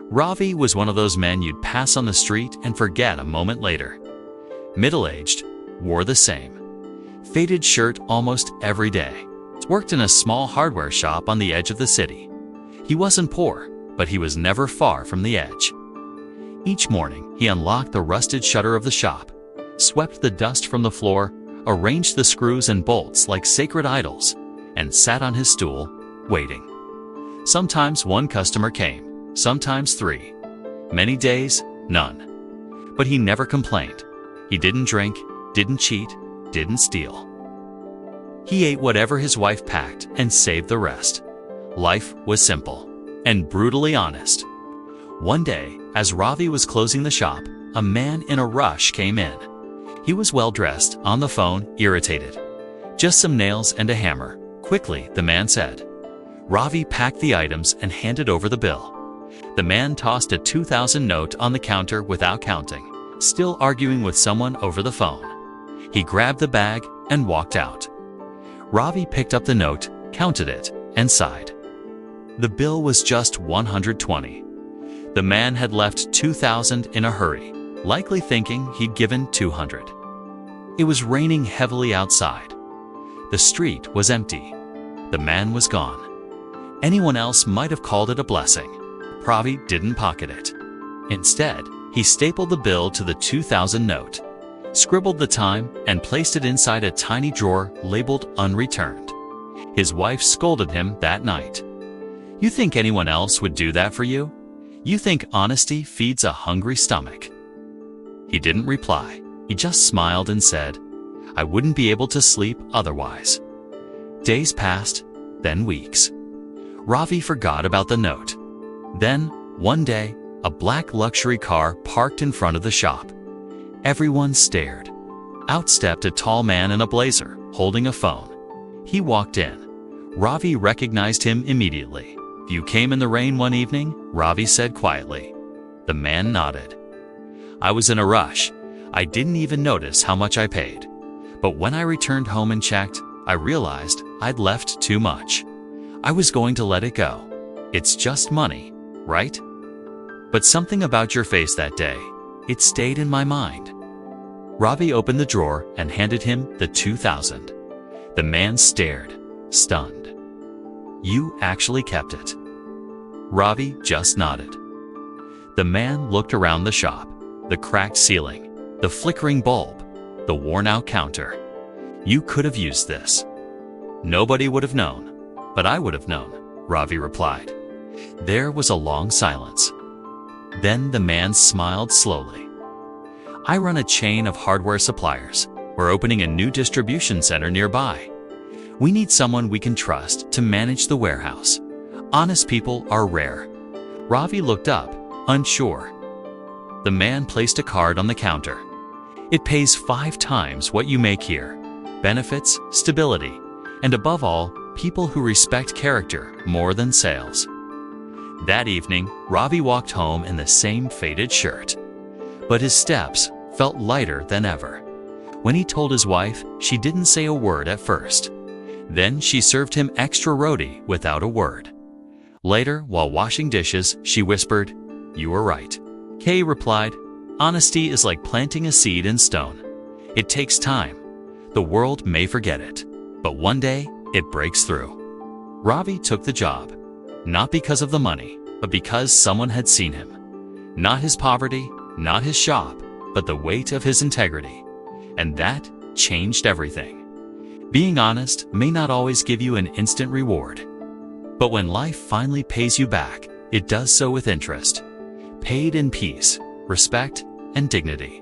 Ravi was one of those men you'd pass on the street and forget a moment later. Middle-aged, wore the same faded shirt almost every day, worked in a small hardware shop on the edge of the city. He wasn't poor, but he was never far from the edge. Each morning, he unlocked the rusted shutter of the shop, swept the dust from the floor, arranged the screws and bolts like sacred idols, and sat on his stool, waiting. Sometimes one customer came, sometimes three. Many days, none. But he never complained. He didn't drink, didn't cheat, didn't steal. He ate whatever his wife packed and saved the rest. Life was simple and brutally honest. One day, as Ravi was closing the shop, a man in a rush came in. He was well-dressed, on the phone, irritated. "Just some nails and a hammer," quickly, the man said. Ravi packed the items and handed over the bill. The man tossed a 2,000 note on the counter without counting, still arguing with someone over the phone. He grabbed the bag and walked out. Ravi picked up the note, counted it, and sighed. The bill was just 120. The man had left 2,000 in a hurry, likely thinking he'd given 200. It was raining heavily outside. The street was empty. The man was gone. Anyone else might have called it a blessing. Ravi didn't pocket it. Instead, he stapled the bill to the 2,000 note, scribbled the time, and placed it inside a tiny drawer labeled unreturned. His wife scolded him that night. "You think anyone else would do that for you? You think honesty feeds a hungry stomach?" He didn't reply. He just smiled and said, "I wouldn't be able to sleep otherwise." Days passed, then weeks. Ravi forgot about the note. Then, one day, a black luxury car parked in front of the shop. Everyone stared. Out stepped a tall man in a blazer, holding a phone. He walked in. Ravi recognized him immediately. "You came in the rain one evening?" Ravi said quietly. The man nodded. "I was in a rush. I didn't even notice how much I paid. But when I returned home and checked, I realized I'd left too much. I was going to let it go. It's just money, right? But something about your face that day, it stayed in my mind." Ravi opened the drawer and handed him the 2,000. The man stared, stunned. "You actually kept it?" Ravi just nodded. The man looked around the shop, the cracked ceiling, the flickering bulb, the worn-out counter. "You could have used this." "Nobody would have known, but I would have known," Ravi replied. There was a long silence. Then the man smiled slowly. "I run a chain of hardware suppliers. We're opening a new distribution center nearby. We need someone we can trust to manage the warehouse. Honest people are rare." Ravi looked up, unsure. The man placed a card on the counter. "It pays 5 times what you make here. Benefits, stability, and above all, people who respect character more than sales." That evening, Ravi walked home in the same faded shirt. But his steps felt lighter than ever. When he told his wife, she didn't say a word at first. Then she served him extra roti without a word. Later, while washing dishes, she whispered, "You were right." Kay replied, "Honesty is like planting a seed in stone. It takes time. The world may forget it, but one day it breaks through." Ravi took the job, not because of the money, but because someone had seen him. Not his poverty, not his shop, but the weight of his integrity. And that changed everything. Being honest may not always give you an instant reward. But when life finally pays you back, it does so with interest, paid in peace, respect, and dignity.